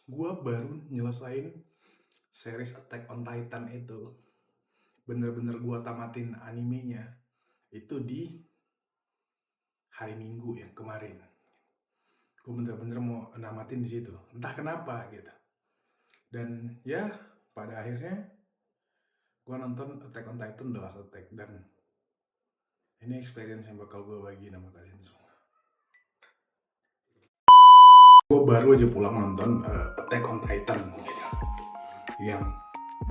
Gua baru nyelesain series Attack on Titan itu. Bener-bener gua tamatin animenya itu di hari Minggu yang kemarin. Gue bener-bener mau namatin di situ. Entah kenapa gitu. Dan ya pada akhirnya gua nonton Attack on Titan The Last Attack, dan ini experience yang bakal gue bagi sama kalian semua. Gue baru aja pulang nonton Attack on Titan gitu, yang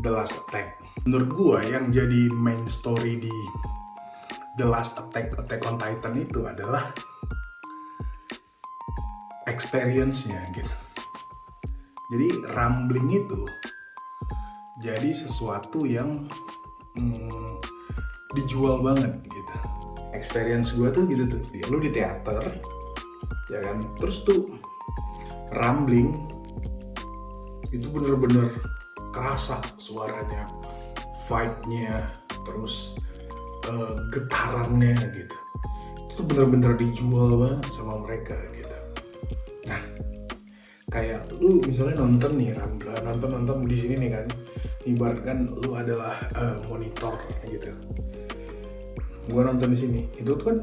The Last Attack. Menurut gue yang jadi main story di The Last Attack on Titan itu adalah experience-nya gitu. Jadi rambling itu jadi sesuatu yang dijual banget gitu. Experience gue tuh gitu tuh, lu di teater ya kan, terus tuh rambling itu bener-bener kerasa suaranya, vibe-nya, terus getarannya gitu. Itu bener-bener dijual banget sama mereka gitu. Nah, kayak lu misalnya nonton nih nonton di sini nih kan, ibaratkan lu adalah monitor gitu. Gua nonton di sini, itu tuh kan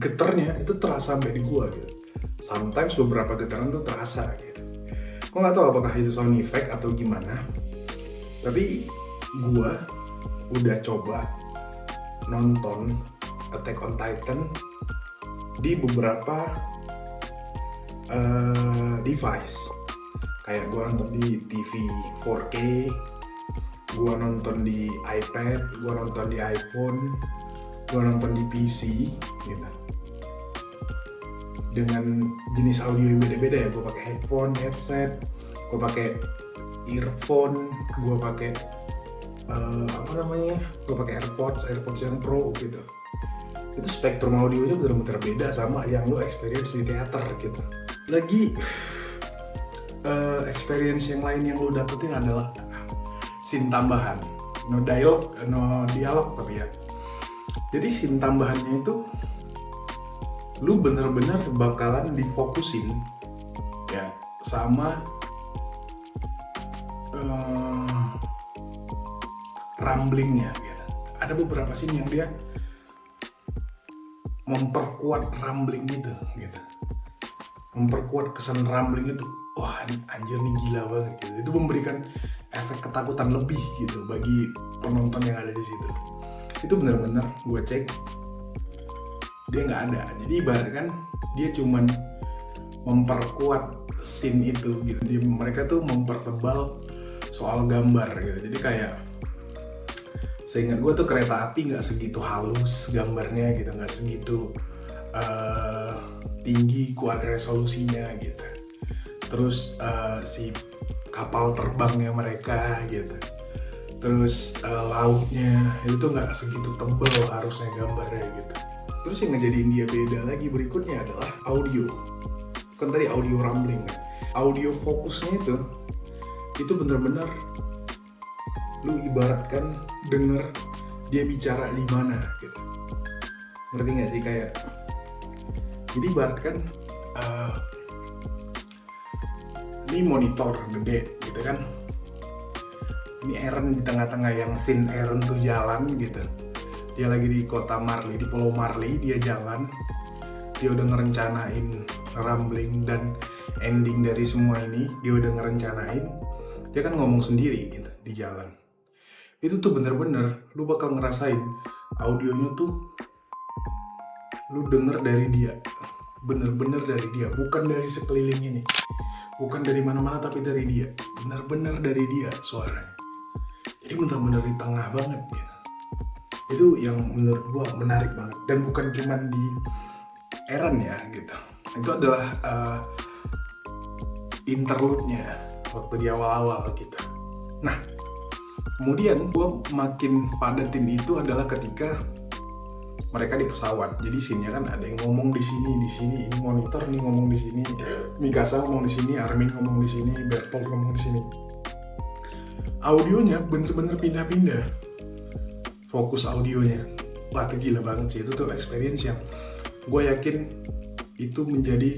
getarnya itu terasa sampai di gua gitu. Sometimes beberapa getaran tuh terasa gitu. Gua nggak tahu apakah itu sound effect atau gimana, tapi gua udah coba nonton Attack on Titan di beberapa device. Kayak gue nonton di TV 4K, gue nonton di iPad, gue nonton di iPhone, gue nonton di PC gitu. Dengan jenis audio yang beda-beda ya, gue pakai headphone, headset, gue pakai earphone, gue pakai gue pakai AirPods yang Pro gitu. Itu spektrum audionya benar-benar beda sama yang lo experience di teater gitu. Lagi experience yang lain yang lo dapetin adalah scene tambahan, no dialog tapi ya. Jadi scene tambahannya itu lu bener-bener bakalan difokusin ya sama ramblingnya gitu. Ada beberapa scene yang dia memperkuat rambling gitu. Memperkuat kesan rambling itu. Wah, ini anjir nih gila banget gitu. Itu memberikan efek ketakutan lebih gitu bagi penonton yang ada di situ. Itu benar-benar gue cek dia nggak ada. Jadi ibaratkan dia cuman memperkuat scene itu gitu. Mereka tuh mempertebal soal gambar gitu. Jadi kayak seingat gue tuh kereta api nggak segitu halus gambarnya gitu, nggak segitu tinggi kuat resolusinya gitu. Terus si kapal terbangnya mereka gitu, terus lautnya itu tuh nggak segitu tebal harusnya gambarnya gitu. Terus yang ngejadiin dia beda lagi berikutnya adalah audio. Kan tadi audio rambling kan, audio fokusnya itu bener-bener lu ibaratkan denger dia bicara di mana gitu. Ngerti nggak sih? Kayak jadi ibaratkan ini monitor gede gitu kan, ini Eren di tengah-tengah yang scene Eren tuh jalan gitu, dia lagi di kota Marley, di Pulau Marley, dia jalan, dia udah ngerencanain rambling dan ending dari semua ini, dia udah ngerencanain, dia kan ngomong sendiri gitu di jalan. Itu tuh bener-bener lu bakal ngerasain audionya tuh lu denger dari dia, bener-bener dari dia, bukan dari sekeliling ini, bukan dari mana-mana tapi dari dia, bener-bener dari dia suaranya. Jadi bener-bener di tengah banget gitu. Itu yang menurut gua menarik banget, dan bukan cuma di Eren ya gitu. Itu adalah interlude-nya waktu di awal-awal gitu. Nah, kemudian gue makin padatin itu adalah ketika mereka di pesawat. Jadi scene-nya kan ada yang ngomong di sini, ini monitor nih ngomong di sini, Mikasa ngomong di sini, Armin ngomong di sini, Bertolt ngomong di sini. Audionya bener-bener pindah-pindah. Fokus audionya. Wah, itu gila banget sih. Itu tuh experience yang gue yakin itu menjadi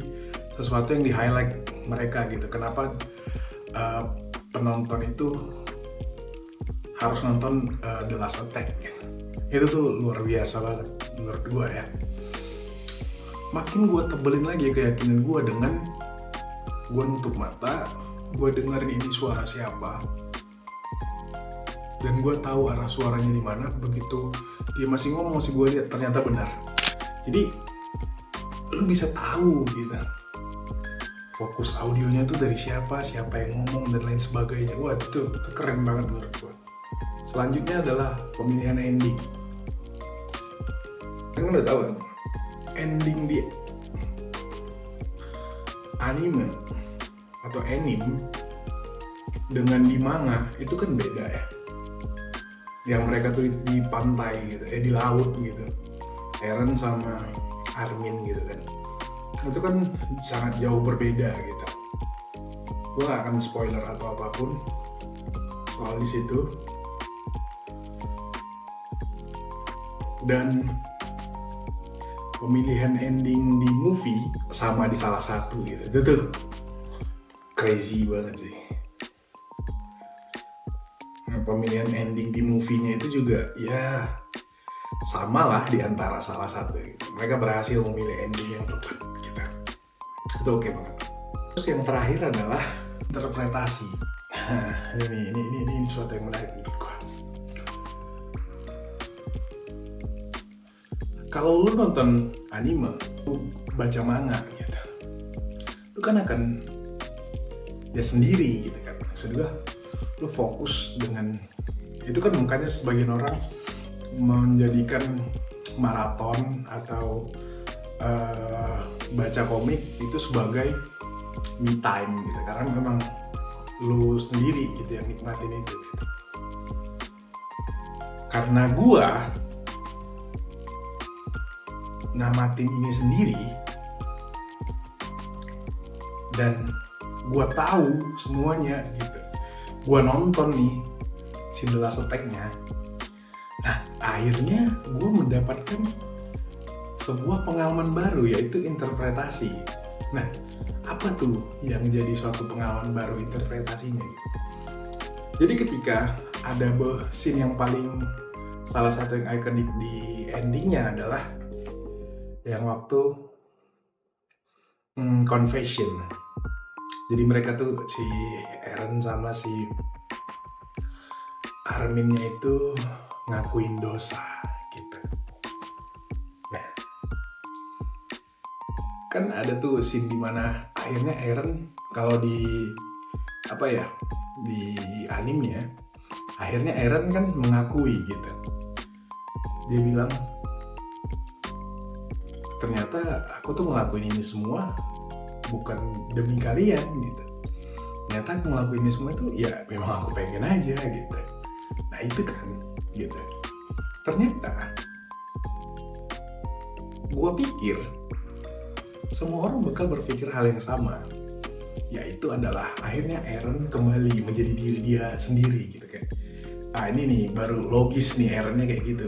sesuatu yang di highlight mereka gitu. Kenapa penonton itu harus nonton The Last Attack gitu. Itu tuh luar biasa banget menurut gue ya. Makin gue tebelin lagi keyakinan gue dengan gue nutup mata, gue dengerin ini suara siapa, dan gue tahu arah suaranya di mana. Begitu dia masih ngomong, masih gue lihat ternyata benar. Jadi lu bisa tahu gitu fokus audionya tuh dari siapa yang ngomong dan lain sebagainya. Wah itu keren banget menurut gue. Selanjutnya adalah pemilihan ending. Kan udah tahu kan, ending di anime atau anime dengan di manga itu kan beda ya. Yang mereka tuh di pantai gitu, di laut gitu, Eren sama Armin gitu kan, itu kan sangat jauh berbeda gitu. Gue gak akan spoiler atau apapun soal di situ. Dan pemilihan ending di movie sama di salah satu gitu, itu tuh crazy banget sih. Nah, pemilihan ending di movie-nya itu juga ya sama lah di antara salah satu gitu. Mereka berhasil memilih ending yang tepat gitu. Itu oke banget. Terus yang terakhir adalah interpretasi. Nah, ini sesuatu yang menarik menurut gua. Kalau lu nonton anime, lu baca manga gitu, lu kan akan ya sendiri gitu kan. Maksud gua, lu fokus dengan itu kan, makanya sebagian orang menjadikan maraton atau baca komik itu sebagai me time gitu, karena memang lu sendiri gitu yang nikmatin itu gitu. Karena gua namatin ini sendiri dan gua tahu semuanya gitu, gua nonton nih si The Last Attack-nya. Nah, akhirnya gue mendapatkan sebuah pengalaman baru, yaitu interpretasi. Nah, apa tuh yang jadi suatu pengalaman baru interpretasinya? Jadi ketika ada scene yang paling, salah satu yang ikonik di endingnya adalah yang waktu confession. Jadi mereka tuh, si Eren sama si Arminnya itu ngakuin dosa gitu. Nah, kan ada tuh scene dimana akhirnya Eren, kalau di apa ya, di animenya, akhirnya Eren kan mengakui gitu. Dia bilang, ternyata aku tuh ngelakuin ini semua bukan demi kalian gitu. Ternyata aku ngelakuin ini semua itu ya memang aku pengen aja gitu. Nah itu kan gitu. Ternyata gue pikir semua orang bakal berpikir hal yang sama, yaitu adalah akhirnya Eren kembali menjadi diri dia sendiri gitu kan. Ah ini nih baru logis nih, Erennya kayak gitu,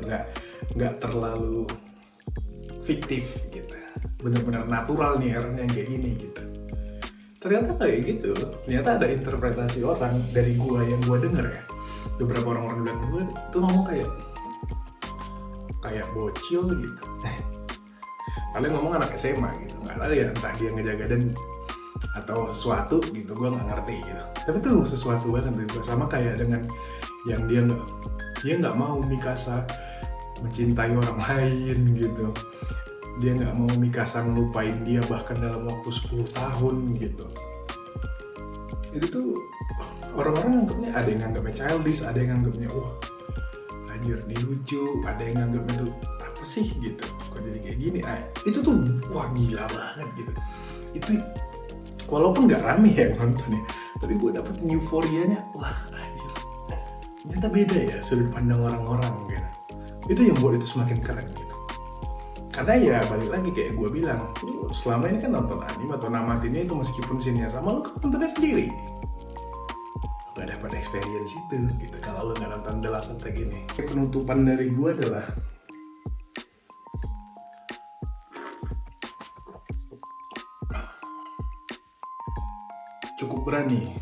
nggak terlalu fiktif gitu, benar-benar natural nih Erennya kayak gini gitu. Ternyata kayak gitu, ternyata ada interpretasi orang dari gua yang gua denger ya. Beberapa orang-orang bilang gue tuh ngomong kayak bocil gitu. Kalian ngomong anak SMA gitu, nggak tahu ya, entah dia ngejaga dan atau sesuatu gitu, gue nggak ngerti gitu. Tapi tuh sesuatu banget tuh, sama kayak dengan yang dia nggak mau Mikasa mencintai orang lain gitu. Dia nggak mau Mikasa ngelupain dia bahkan dalam waktu 10 tahun gitu. Itu tuh orang-orang nganggapnya, ada yang nganggapnya childish, ada yang nganggapnya wah anjir ini lucu, ada yang nganggapnya tuh apa sih gitu, kok jadi kayak gini. Nah, itu tuh wah gila banget gitu. Itu walaupun nggak rame ya nontonnya, tapi gue dapet euforianya, wah anjir ternyata beda ya sudut pandang orang-orang gitu. Itu yang buat itu semakin keren gitu. Karena ya balik lagi kayak gue bilang, lu selama ini kan nonton anime atau namatinnya itu meskipun scene-nya sama, lu kan nontonnya sendiri, gak dapat experience itu gitu kalau lu nggak nonton The Last Attack ini. Penutupan dari gue adalah cukup berani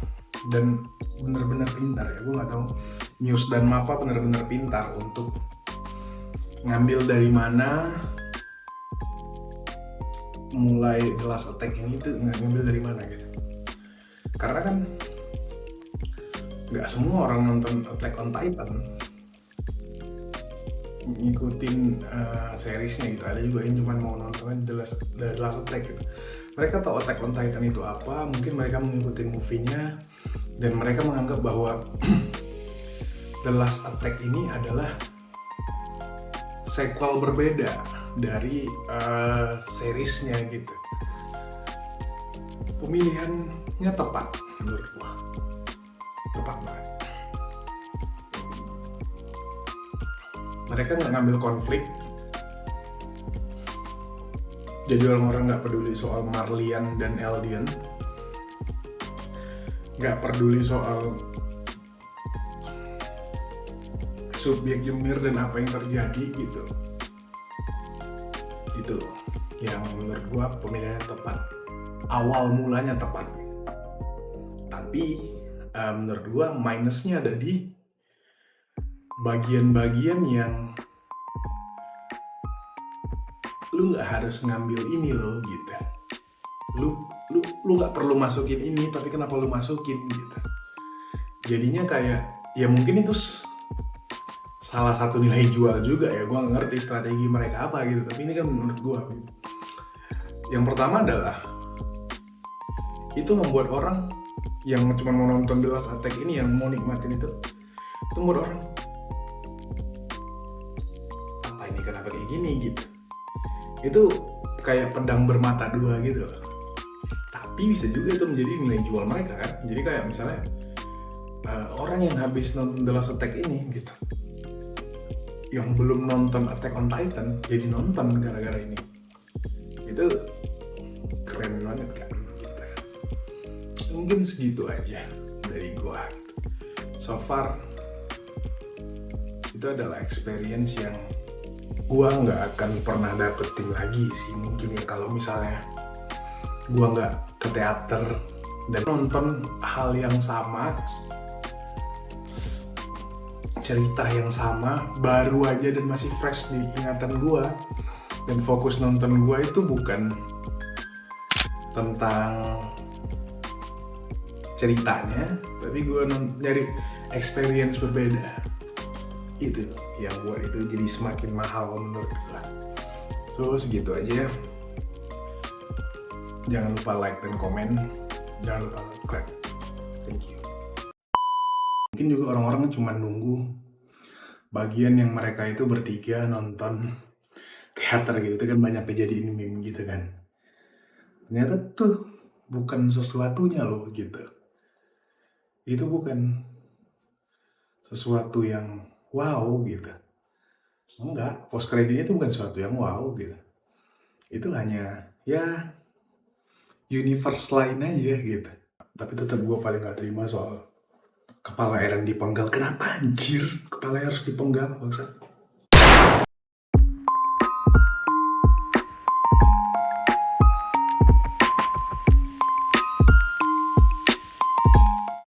dan bener-bener pintar ya. Gue nggak tahu Muse dan Mappa bener-bener pintar untuk ngambil dari mana mulai The Last Attack ini tuh ngambil dari mana gitu. Karena kan nggak semua orang nonton Attack on Titan ngikutin seriesnya gitu. Ada juga yang cuma mau nonton The Last Attack gitu. Mereka tahu Attack on Titan itu apa, mungkin mereka mengikuti movie-nya dan mereka menganggap bahwa The Last Attack ini adalah sequel berbeda dari seriesnya gitu. Pemilihannya tepat menurut gua, tepat banget. Mereka nggak ngambil konflik, jadi orang-orang nggak peduli soal Marlian dan Eldian, nggak peduli soal subjek Ymir dan apa yang terjadi gitu. Itu yang menurut gua pemilihannya tepat, awal mulanya tepat. Tapi menurut gua minusnya ada di bagian-bagian yang lu nggak harus ngambil ini loh gitu. Lu nggak perlu masukin ini, tapi kenapa lu masukin gitu. Jadinya kayak ya mungkin itu salah satu nilai jual juga ya. Gua nggak ngerti strategi mereka apa gitu, tapi ini kan menurut gua. Yang pertama adalah itu membuat orang yang cuma mau nonton The Last Attack ini, yang mau nikmatin itu membuat orang, apa ini kenapa kayak gini gitu. Itu kayak pedang bermata dua gitu. Tapi bisa juga itu menjadi nilai jual mereka kan. Jadi kayak misalnya orang yang habis nonton The Last Attack ini gitu, yang belum nonton Attack on Titan jadi nonton gara-gara ini. Itu keren banget kan gitu. Mungkin segitu aja dari gua. So far itu adalah experience yang gua nggak akan pernah dapetin lagi sih mungkin ya, kalau misalnya gua nggak ke teater dan nonton hal yang sama, cerita yang sama, baru aja dan masih fresh di ingatan gua, dan fokus nonton gua itu bukan tentang ceritanya, tapi gua nyari experience berbeda. Itu yang buat itu jadi semakin mahal menurut gue. So segitu aja. Jangan lupa like dan komen. Jangan lupa subscribe. Thank you. Mungkin juga orang-orang cuma nunggu bagian yang mereka itu bertiga nonton teater gitu. Itu kan banyak kejadian meme gitu kan. Ternyata tuh bukan sesuatunya loh gitu. Itu bukan sesuatu yang wow gitu. Enggak, post credit itu bukan sesuatu yang wow gitu. Itu hanya ya universe lain aja gitu. Tapi tetap gue paling gak terima soal kepala Eren dipenggal. Kenapa anjir kepala harus dipenggal, bangsat?